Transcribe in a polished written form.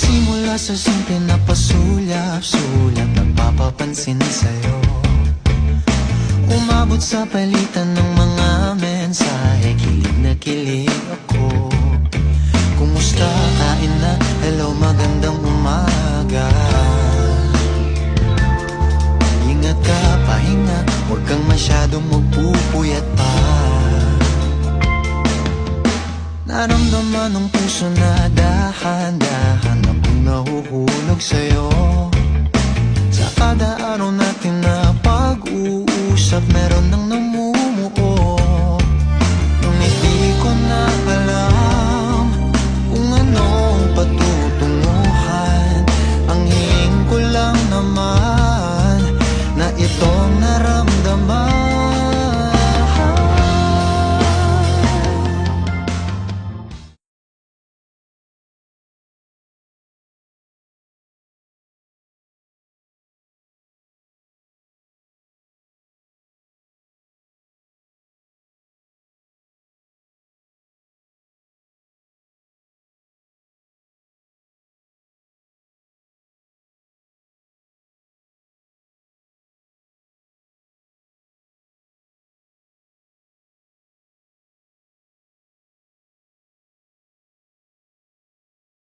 Nagsimula sa simple na pasulyap-sulyap, nagpapapansin sa'yo. Umabot sa palitan ng mga mensahe, kilig na kilig ako. Kumusta, kain na, hello, magandang umaga. Ingat ka, pahinga, huwag kang masyadong magpupuyat pa. Naramdaman ng puso na dahan-dahan akong nahuhulog sa'yo. Sa kada araw natin na pag-uusap, meron ng